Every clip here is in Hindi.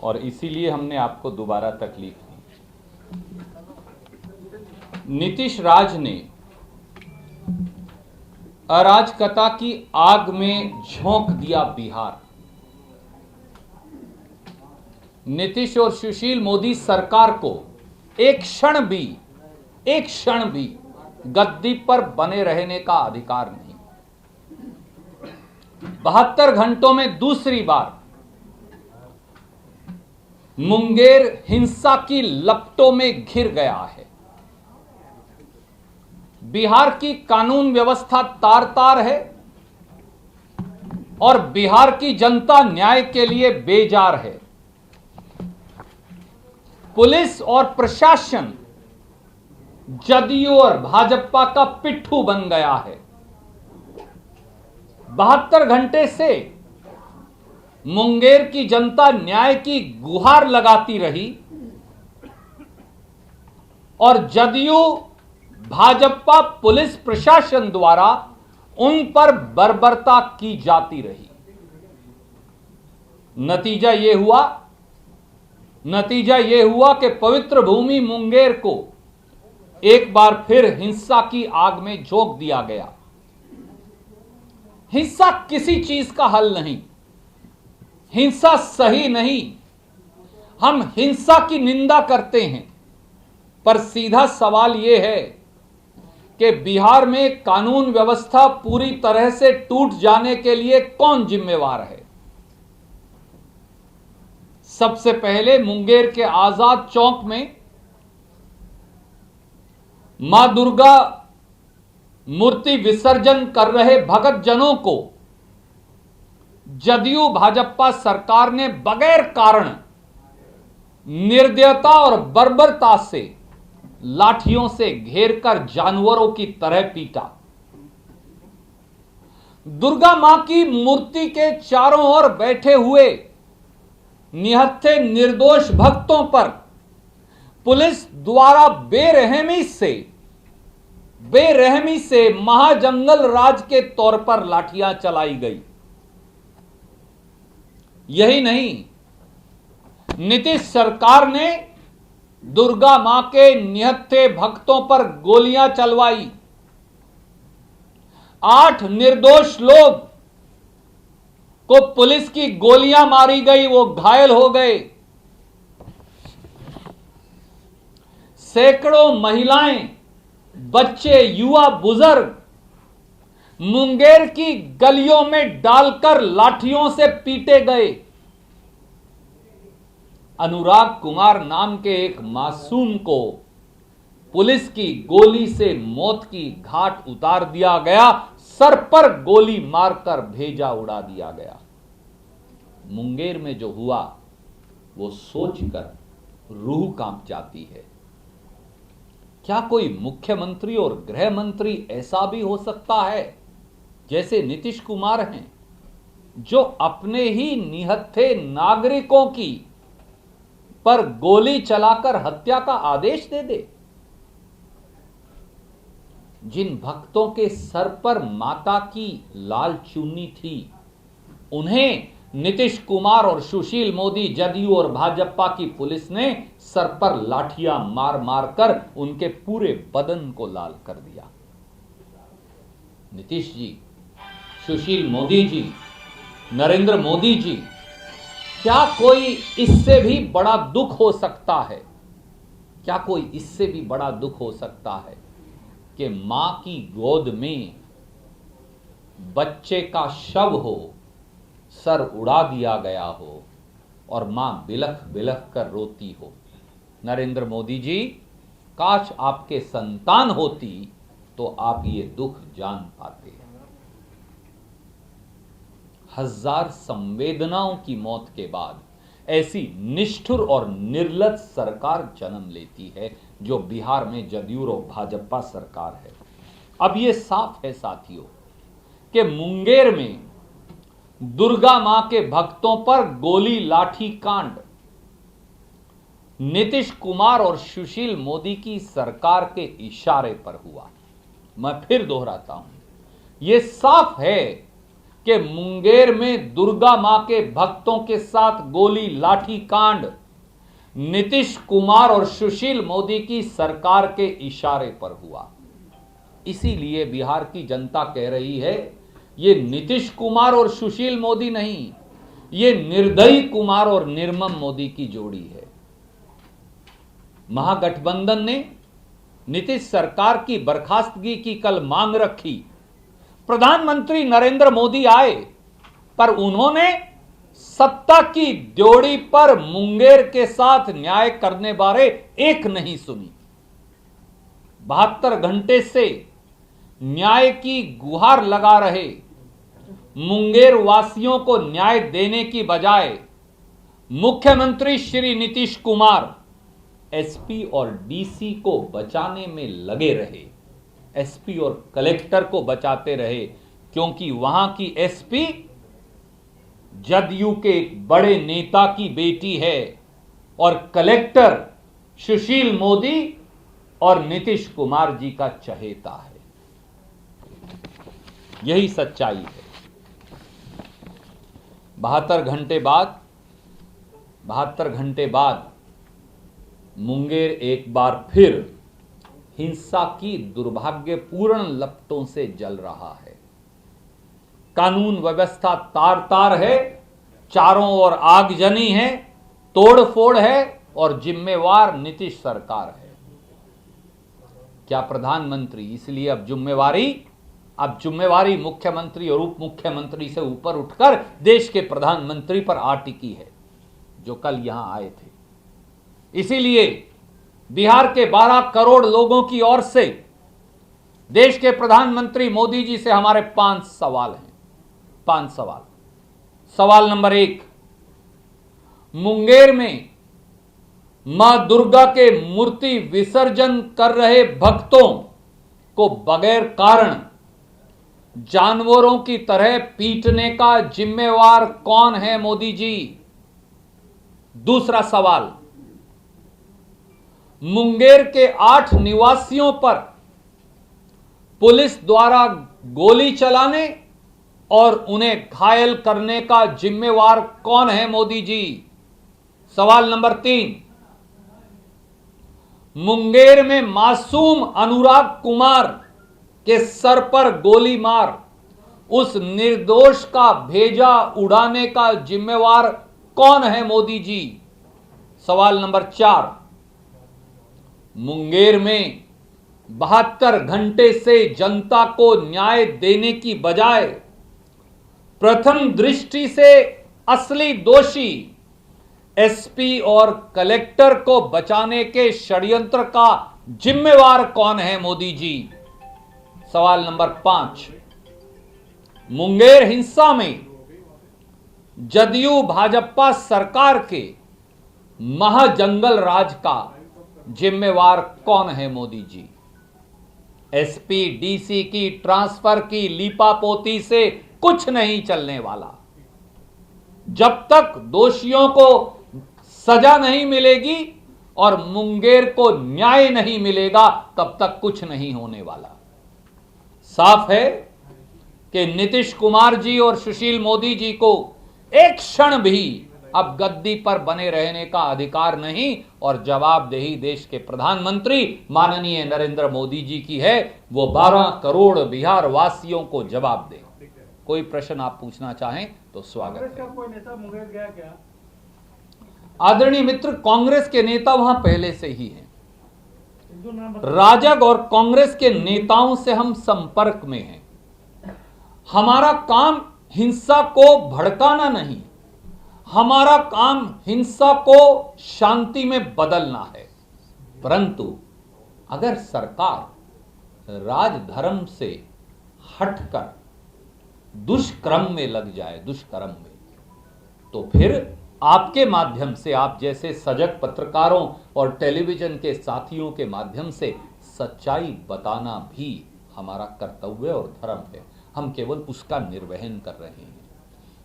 और इसीलिए हमने आपको दोबारा तकलीफ दी। नीतीश राज ने अराजकता की आग में झोंक दिया बिहार। नीतीश और सुशील मोदी सरकार को एक क्षण भी गद्दी पर बने रहने का अधिकार नहीं। 72 घंटों में दूसरी बार मुंगेर हिंसा की लपटों में घिर गया है। बिहार की कानून व्यवस्था तार तार है और बिहार की जनता न्याय के लिए बेजार है। पुलिस और प्रशासन जदयू और भाजपा का पिट्ठू बन गया है। 72 घंटे से मुंगेर की जनता न्याय की गुहार लगाती रही और जदयू भाजपा पुलिस प्रशासन द्वारा उन पर बर्बरता की जाती रही। नतीजा यह हुआ कि पवित्र भूमि मुंगेर को एक बार फिर हिंसा की आग में झोंक दिया गया। हिंसा किसी चीज का हल नहीं, हिंसा सही नहीं। हम हिंसा की निंदा करते हैं, पर सीधा सवाल यह है कि बिहार में कानून व्यवस्था पूरी तरह से टूट जाने के लिए कौन जिम्मेवार है। सबसे पहले मुंगेर के आजाद चौक में मां दुर्गा मूर्ति विसर्जन कर रहे भगत जनों को जदयू भाजपा सरकार ने बगैर कारण निर्दयता और बर्बरता से लाठियों से घेरकर जानवरों की तरह पीटा। दुर्गा मां की मूर्ति के चारों ओर बैठे हुए निहत्थे निर्दोष भक्तों पर पुलिस द्वारा बेरहमी से महाजंगल राज के तौर पर लाठियां चलाई गई। यही नहीं, नीतीश सरकार ने दुर्गा मां के निहत्थे भक्तों पर गोलियां चलवाई। 8 निर्दोष लोग को पुलिस की गोलियां मारी गई, वो घायल हो गए। सैकड़ों महिलाएं, बच्चे, युवा, बुजुर्ग मुंगेर की गलियों में डालकर लाठियों से पीटे गए। अनुराग कुमार नाम के एक मासूम को पुलिस की गोली से मौत की घाट उतार दिया गया, सर पर गोली मारकर भेजा उड़ा दिया गया। मुंगेर में जो हुआ वो सोचकर रूह कांप जाती है। क्या कोई मुख्यमंत्री और गृह मंत्री ऐसा भी हो सकता है जैसे नीतीश कुमार हैं, जो अपने ही निहत्थे नागरिकों की पर गोली चलाकर हत्या का आदेश दे दे? जिन भक्तों के सर पर माता की लाल चुन्नी थी, उन्हें नीतीश कुमार और सुशील मोदी, जदयू और भाजपा की पुलिस ने सर पर लाठियां मार मार कर उनके पूरे बदन को लाल कर दिया। नीतीश जी, सुशील मोदी जी, नरेंद्र मोदी जी, क्या कोई इससे भी बड़ा दुख हो सकता है? क्या कोई इससे भी बड़ा दुख हो सकता है कि मां की गोद में बच्चे का शव हो, सर उड़ा दिया गया हो और मां बिलख बिलख कर रोती हो? नरेंद्र मोदी जी, काश आपके संतान होती तो आप ये दुख जान पाते। हजार संवेदनाओं की मौत के बाद ऐसी निष्ठुर और निर्लज्ज सरकार जन्म लेती है जो बिहार में जदयू और भाजपा सरकार है। अब यह साफ है साथियों कि मुंगेर में दुर्गा मां के भक्तों पर गोली लाठी कांड नीतीश कुमार और सुशील मोदी की सरकार के इशारे पर हुआ। मैं फिर दोहराता हूं, यह साफ है कि मुंगेर में दुर्गा मां के भक्तों के साथ गोली लाठी कांड नीतीश कुमार और सुशील मोदी की सरकार के इशारे पर हुआ। इसीलिए बिहार की जनता कह रही है ये नीतीश कुमार और सुशील मोदी नहीं, ये निर्दयी कुमार और निर्मम मोदी की जोड़ी है। महागठबंधन ने नीतीश सरकार की बर्खास्तगी की कल मांग रखी। प्रधानमंत्री नरेंद्र मोदी आए, पर उन्होंने सत्ता की ड्योढ़ी पर मुंगेर के साथ न्याय करने बारे एक नहीं सुनी। 72 घंटे से न्याय की गुहार लगा रहे मुंगेर वासियों को न्याय देने की बजाय मुख्यमंत्री श्री नीतीश कुमार एसपी और डीसी को बचाने में लगे रहे। एसपी और कलेक्टर को बचाते रहे, क्योंकि वहां की एसपी जदयू के एक बड़े नेता की बेटी है और कलेक्टर सुशील मोदी और नीतीश कुमार जी का चहेता है। यही सच्चाई है। 72 घंटे बाद मुंगेर एक बार फिर हिंसा की दुर्भाग्यपूर्ण लपटों से जल रहा है। कानून व्यवस्था तार तार है, चारों ओर आगजनी है, तोड़फोड़ है और जिम्मेवार नीतीश सरकार है। क्या प्रधानमंत्री इसलिए अब जिम्मेवारी मुख्यमंत्री और उप मुख्यमंत्री से ऊपर उठकर देश के प्रधानमंत्री पर आ टिकी है, जो कल यहां आए थे। इसीलिए बिहार के 12 करोड़ लोगों की ओर से देश के प्रधानमंत्री मोदी जी से हमारे 5 सवाल हैं। 5 सवाल। सवाल नंबर 1, मुंगेर में मां दुर्गा के मूर्ति विसर्जन कर रहे भक्तों को बगैर कारण जानवरों की तरह पीटने का जिम्मेवार कौन है मोदी जी? दूसरा सवाल, मुंगेर के 8 निवासियों पर पुलिस द्वारा गोली चलाने और उन्हें घायल करने का जिम्मेवार कौन है मोदी जी? सवाल नंबर 3, मुंगेर में मासूम अनुराग कुमार के सर पर गोली मार उस निर्दोष का भेजा उड़ाने का जिम्मेवार कौन है मोदी जी? सवाल नंबर 4, मुंगेर में 72 घंटे से जनता को न्याय देने की बजाय प्रथम दृष्टि से असली दोषी एसपी और कलेक्टर को बचाने के षड्यंत्र का जिम्मेवार कौन है मोदी जी? सवाल नंबर 5, मुंगेर हिंसा में जदयू भाजपा सरकार के महाजंगल राज का जिम्मेवार कौन है मोदी जी? एसपी डीसी की ट्रांसफर की लीपापोती से कुछ नहीं चलने वाला। जब तक दोषियों को सजा नहीं मिलेगी और मुंगेर को न्याय नहीं मिलेगा, तब तक कुछ नहीं होने वाला। साफ है कि नीतीश कुमार जी और सुशील मोदी जी को एक क्षण भी अब गद्दी पर बने रहने का अधिकार नहीं और जवाबदेही देश के प्रधानमंत्री माननीय नरेंद्र मोदी जी की है। वो 12 करोड़ बिहार वासियों को जवाब दे। कोई प्रश्न आप पूछना चाहें तो स्वागत है। कोई नेता मुंगेर गया क्या? आदरणीय मित्र, कांग्रेस के नेता वहां पहले से ही हैं। राजग और कांग्रेस के नेताओं से हम संपर्क में हैं। हमारा काम हिंसा को भड़काना नहीं, हमारा काम हिंसा को शांति में बदलना है। परंतु अगर सरकार राजधर्म से हटकर दुष्कर्म में लग जाए, दुष्कर्म में, तो फिर आपके माध्यम से, आप जैसे सजग पत्रकारों और टेलीविजन के साथियों के माध्यम से सच्चाई बताना भी हमारा कर्तव्य और धर्म है। हम केवल उसका निर्वहन कर रहे हैं।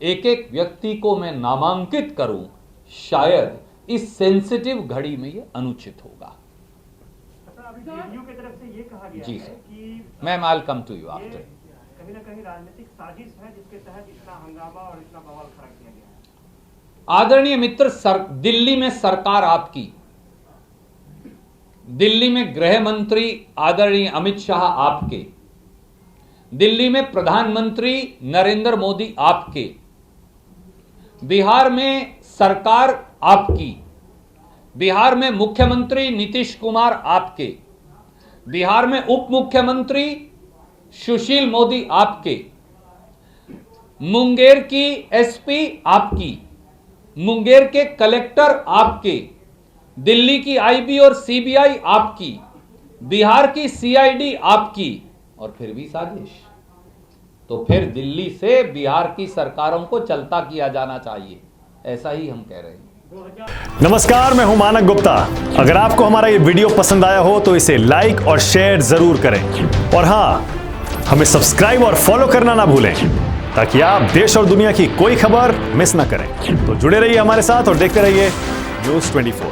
एक एक व्यक्ति को मैं नामांकित करूं, शायद इस सेंसिटिव घड़ी में यह अनुचित होगा। अभी जेडीयू की तरफ से ये कहा गया जी है सर, कि ma'am I will come to you after. कहीं ना कहीं राजनीतिक साजिश है जिसके तहत इतना हंगामा और इतना बवाल खड़ा किया गया है। आदरणीय मित्र, दिल्ली में सरकार आपकी, दिल्ली में गृह मंत्री आदरणीय अमित शाह आपके, दिल्ली में प्रधानमंत्री नरेंद्र मोदी आपके, बिहार में सरकार आपकी, बिहार में मुख्यमंत्री नीतीश कुमार आपके, बिहार में उप मुख्यमंत्री सुशील मोदी आपके, मुंगेर की एसपी आपकी, मुंगेर के कलेक्टर आपके, दिल्ली की आईबी और सीबीआई आपकी, बिहार की सीआईडी आपकी, और फिर भी साजिश। तो फिर दिल्ली से बिहार की सरकारों को चलता किया जाना चाहिए, ऐसा ही हम कह रहे हैं। नमस्कार, मैं हूं मानक गुप्ता। अगर आपको हमारा ये वीडियो पसंद आया हो तो इसे लाइक और शेयर जरूर करें, और हां, हमें सब्सक्राइब और फॉलो करना ना भूलें ताकि आप देश और दुनिया की कोई खबर मिस ना करें। तो जुड़े रहिए हमारे साथ और देखते रहिए न्यूज़ 24।